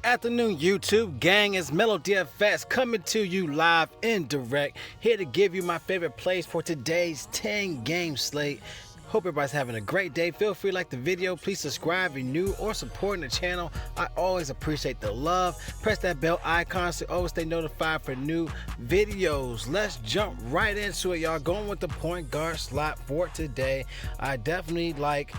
afternoon, YouTube gang. It's Mellow DFS coming to you live and direct, here to give you my favorite plays for today's 10-game slate. Hope everybody's having a great day. Feel free to like the video. Please subscribe if you're new or supporting the channel. I always appreciate the love. Press that bell icon so you always stay notified for new videos. Let's jump right into it, y'all. Going with the point guard slot for today. I definitely like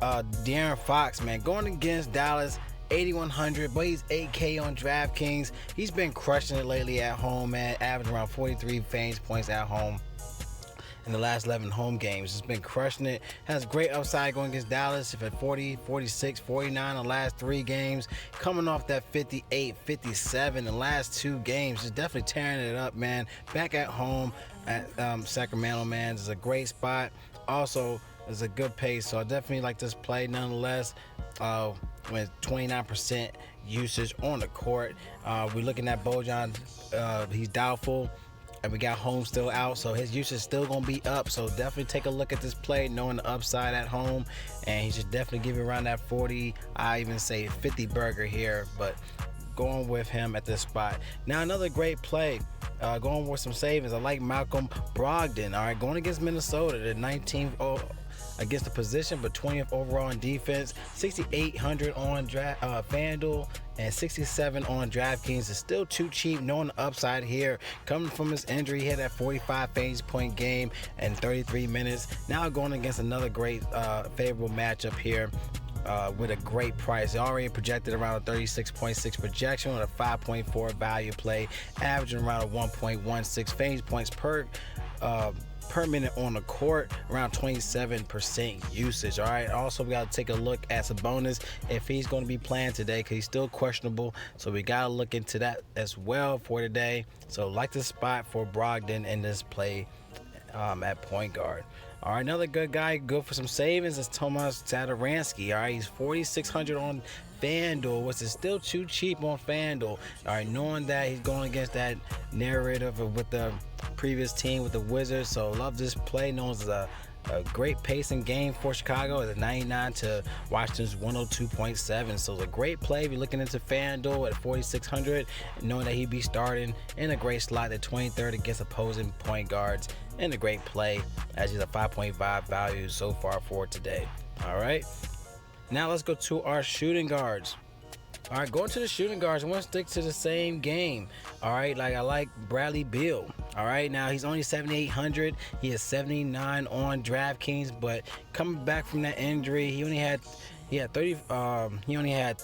De'Aaron Fox, man. Going against Dallas. 8,100, but he's 8K on DraftKings. He's been crushing it lately at home, man. Averaging around 43 fantasy points at home in the last 11 home games. He's been crushing it. Has great upside going against Dallas. If at 40, 46, 49 the last 3 games. Coming off that 58, 57 the last 2 games. Just definitely tearing it up, man. Back at home at Sacramento, man. It's a great spot. Also, it's a good pace, so I definitely like this play nonetheless. With 29% usage on the court. We're looking at Bojan. He's doubtful, and we got Holmes still out, so his usage is still gonna be up. So definitely take a look at this play, knowing the upside at home, and he should definitely give you around that 40, I even say 50 burger here, but going with him at this spot. Now another great play, going with some savings. I like Malcolm Brogdon. All right, going against Minnesota, the 19th against the position, but 20th overall in defense. 6,800 on FanDuel and 67 on DraftKings. Is still too cheap, knowing the upside here. Coming from his injury, he had that 45 fantasy point game in 33 minutes. Now going against another great favorable matchup here. With a great price. They already projected around a 36.6 projection with a 5.4 value play, averaging around a 1.16 fantasy points per minute on the court, around 27% usage. All right, also we got to take a look at Sabonis, if he's going to be playing today, because he's still questionable, so we got to look into that as well for today. So like the spot for Brogdon in this play at point guard. All right, another good guy, good for some savings, is Tomas Satoransky. All right, he's 4,600 on FanDuel, which is still too cheap on FanDuel. All right, knowing that he's going against that narrative with the previous team with the Wizards, so love this play. Known as a great pacing game for Chicago at 99 to Washington's 102.7. So it's a great play if you're looking into FanDuel at 4,600, knowing that he'd be starting in a great slot at 23rd against opposing point guards. And a great play, as he's a 5.5 value so far for today. All right, now let's go to our shooting guards. All right, going to the shooting guards, I want to stick to the same game. All right, like I like Bradley Beal. All right, now he's only 7,800. He is 79 on DraftKings, but coming back from that injury, he only had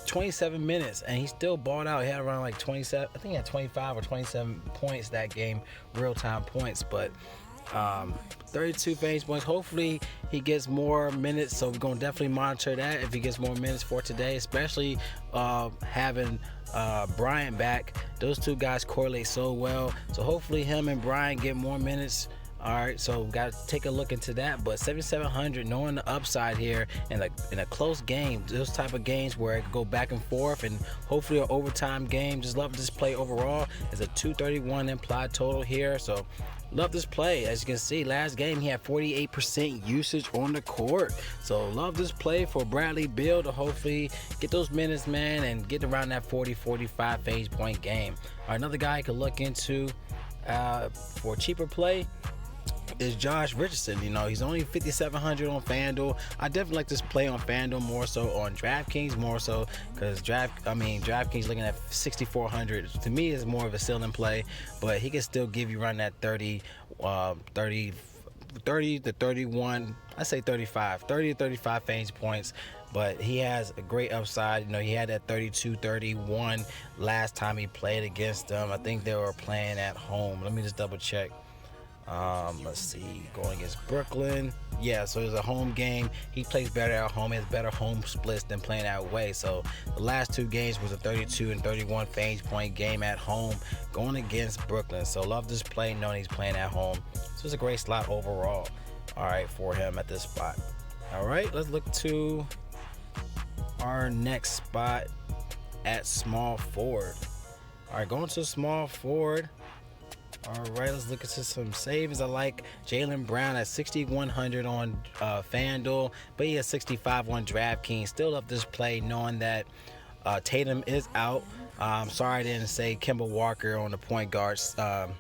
27 minutes, and he still balled out. He had around like 27. I think he had 25 or 27 points that game, real-time points, but 32 fantasy points. Hopefully he gets more minutes, so we're gonna definitely monitor that if he gets more minutes for today, especially having Bryant back. Those two guys correlate so well, so hopefully him and Bryant get more minutes. All right, so we got to take a look into that. But 7,700, knowing the upside here in a close game, those type of games where it could go back and forth, and hopefully an overtime game. Just love this play overall. It's a 231 implied total here, so love this play. As you can see, last game he had 48% usage on the court, so love this play for Bradley Beal to hopefully get those minutes, man, and get around that 40-45 fantasy point game. All right, another guy you could look into for cheaper play is Josh Richardson. You know, he's only 5,700 on FanDuel. I definitely like this play on FanDuel more so on DraftKings, more so because DraftKings looking at 6,400. To me, is more of a ceiling play, but he can still give you around that 30 to 31. I say 35, 30 to 35 fantasy points. But he has a great upside. You know, he had that 32-31 last time he played against them. I think they were playing at home. Let me just double check. Let's see, going against Brooklyn. Yeah, so it's a home game. He plays better at home. He has better home splits than playing that way. So the last 2 games was a 32 and 31 fantasy point game at home going against Brooklyn. So love this play, knowing he's playing at home. So it's a great slot overall, all right, for him at this spot. All right, let's look to our next spot at small forward. All right, going to small forward. All right, let's look into some saves. I like Jaylen Brown at 6,100 on FanDuel, but he has 65 on DraftKings. Still love this play, knowing that Tatum is out. Sorry I didn't say Kemba Walker on the point guards. On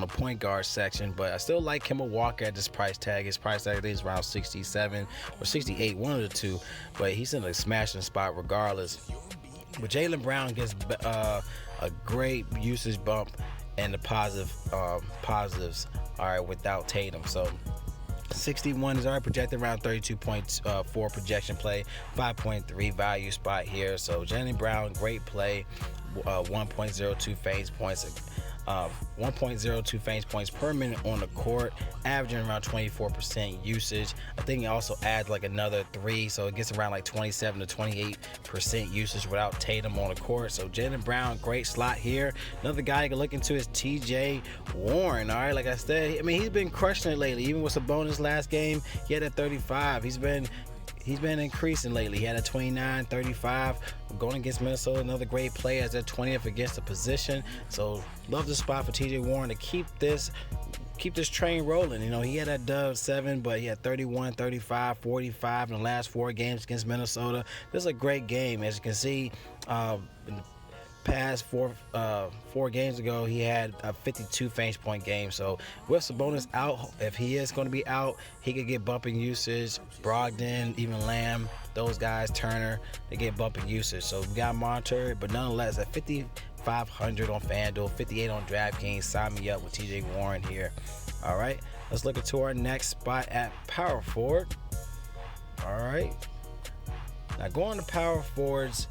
the point guard section, but I still like Kemba Walker at this price tag. His price tag is around 67 or 68, one of the two, but he's in a smashing spot regardless. But Jaylen Brown gets a great usage bump and the positives, all right, without Tatum. So 61 is already projected around 32.4 projection play, 5.3 value spot here. So Jaylen Brown, great play, 1.02 phase points. 1.02 fantasy points per minute on the court, averaging around 24% usage. I think he also adds like another 3, so it gets around like 27 to 28% usage without Tatum on the court. So Jaylen Brown, great slot here. Another guy you can look into is TJ Warren. All right, like I said, I mean, he's been crushing it lately. Even with Sabonis last game, he had a 35. He's been increasing lately. He had a 29, 35. Going against Minnesota, another great play as their 20th against the position. So love the spot for TJ Warren to keep this train rolling. You know, he had that dub 7, but he had 31, 35, 45 in the last 4 games against Minnesota. This is a great game. As you can see, in the past four games ago, he had a 52 fantasy point game. So with Sabonis out, if he is going to be out, he could get bumping usage. Brogdon, even Lamb, those guys, Turner, they get bumping usage. So we got to monitor it, but nonetheless, at 5,500 on FanDuel, 58 on DraftKings, sign me up with TJ Warren here. All right, let's look into our next spot at power forward. All right, now going to power forwards.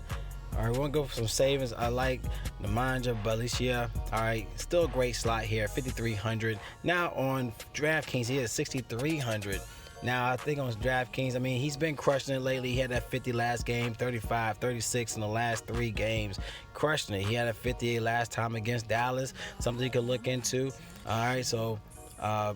All right, we're going to go for some savings. I like Nemanja Bjelica. All right, still a great slot here, 5,300. Now on DraftKings, he has 6,300. Now, I think on DraftKings, I mean, he's been crushing it lately. He had that 50 last game, 35, 36 in the last 3 games. Crushing it. He had a 58 last time against Dallas, something you could look into. All right, so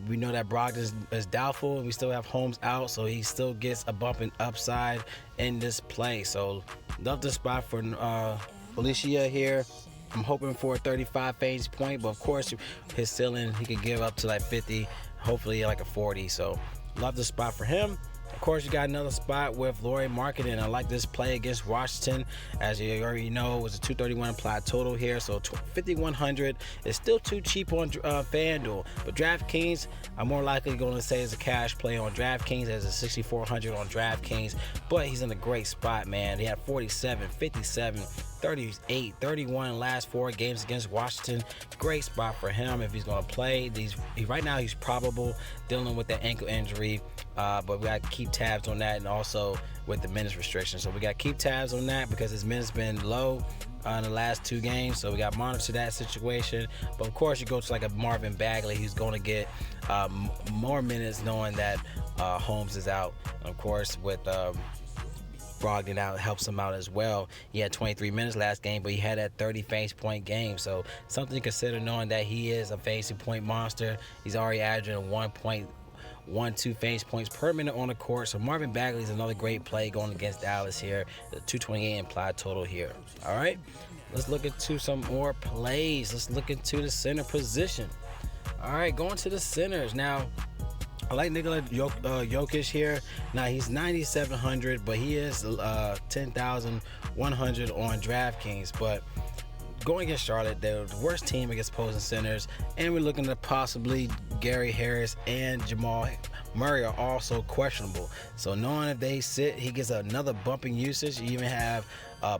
we know that Brogdon is doubtful, and we still have Holmes out, so he still gets a bump in upside in this play. So love the spot for Bjelica here. I'm hoping for a 35 fantasy point, but of course his ceiling, he could give up to like 50, hopefully like a 40. So love the spot for him. Of course, you got another spot with Lauri Markkanen. I like this play against Washington. As you already know, it was a 231 implied total here, so 5,100 is still too cheap on FanDuel. But DraftKings, I'm more likely going to say is a cash play on DraftKings as a 6,400 on DraftKings. But he's in a great spot, man. He had 47, 57, 38, 31 in the last 4 games against Washington. Great spot for him if he's going to play. Right now, he's probable dealing with that ankle injury. But we got to keep tabs on that, and also with the minutes restriction. So we got to keep tabs on that because his minutes been low in the last 2 games. So we got to monitor that situation. But of course, you go to like a Marvin Bagley, who's going to get more minutes knowing that Holmes is out. Of course, with Brogdon out, helps him out as well. He had 23 minutes last game, but he had that 30 fantasy point game. So something to consider knowing that he is a fantasy point monster. He's already averaging 1.12 fantasy points per minute on the court. So Marvin Bagley is another great play going against Dallas here. The 228 implied total here. All right, let's look into some more plays. Let's look into the center position. All right, going to the centers now. I like Nikola Jokic here. Now he's 9,700, but he is 10,100 on DraftKings. But going against Charlotte, they're the worst team against opposing centers, and we're looking at possibly Gary Harris and Jamal Murray are also questionable. So knowing if they sit, he gets another bumping usage. You even have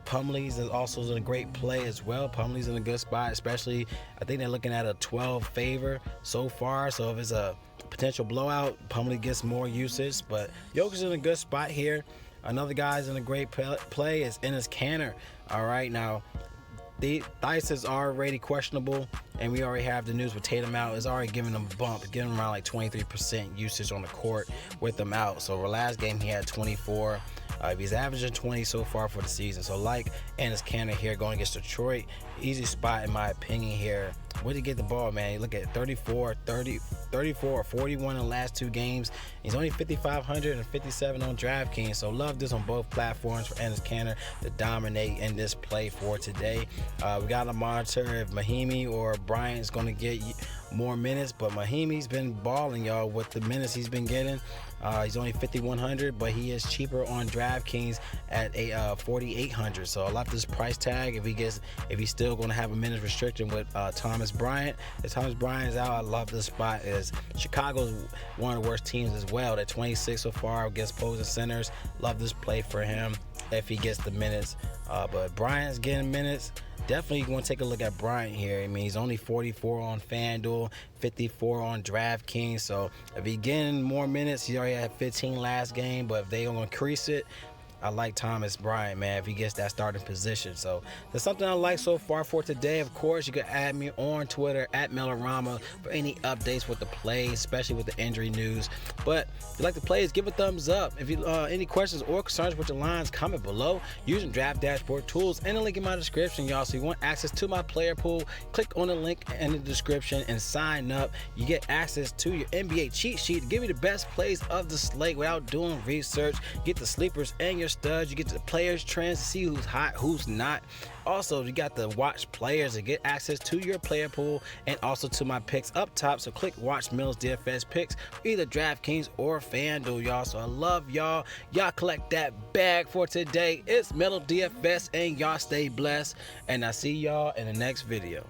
Plumlee's is also in a great play as well. Plumlee's in a good spot, especially I think they're looking at a 12 favor so far. So if it's a potential blowout, Plumlee gets more usage. But Jokic's in a good spot here. Another guy's in a great play is Enes Kanter. All right, now Theis is already questionable, and we already have the news with Tatum out. It's already giving him a bump, giving him around like 23% usage on the court with him out. So last game he had 24. He's averaging 20 so far for the season. So like Enes Kanter here going against Detroit, easy spot in my opinion here. Where did he get the ball, man? You look at 34, 41 in the last 2 games. He's only 5,500 and 57 on DraftKings. So love this on both platforms for Enes Kanter to dominate in this play for today. We got to monitor if Mahimi or Bryant is going to get more minutes, but Mahimi's been balling, y'all, with the minutes he's been getting. He's only 5,100, but he is cheaper on DraftKings at a 4,800. So I love this price tag. If he's still going to have a minutes restriction with Thomas Bryant. If Thomas Bryant's out, I love this spot. Is Chicago's one of the worst teams as well. They're 26 so far against opposing centers. Love this play for him if he gets the minutes. But Bryant's getting minutes. Definitely you want to take a look at Bryant here. I mean, he's only 44 on FanDuel, 54 on DraftKings. So if he's getting more minutes, he already had 15 last game, but if they're going to increase it, I like Thomas Bryant, man, if he gets that starting position. So that's something I like so far for today. Of course, you can add me on Twitter at Melorama for any updates with the plays, especially with the injury news. But if you like the plays, give a thumbs up. If you any questions or concerns with the lines, comment below using Draft Dashboard tools and the link in my description, y'all. So you want access to my player pool, click on the link in the description and sign up. You get access to your NBA cheat sheet to give you the best plays of the slate without doing research. Get the sleepers and your studs. You get the players trends to see who's hot, who's not. Also, you got the watch players to get access to your player pool and also to my picks up top. So click watch Mills DFS picks for either DraftKings or FanDuel, y'all. So I love y'all. Y'all collect that bag for today. It's Mellow DFS and y'all stay blessed. And I see y'all in the next video.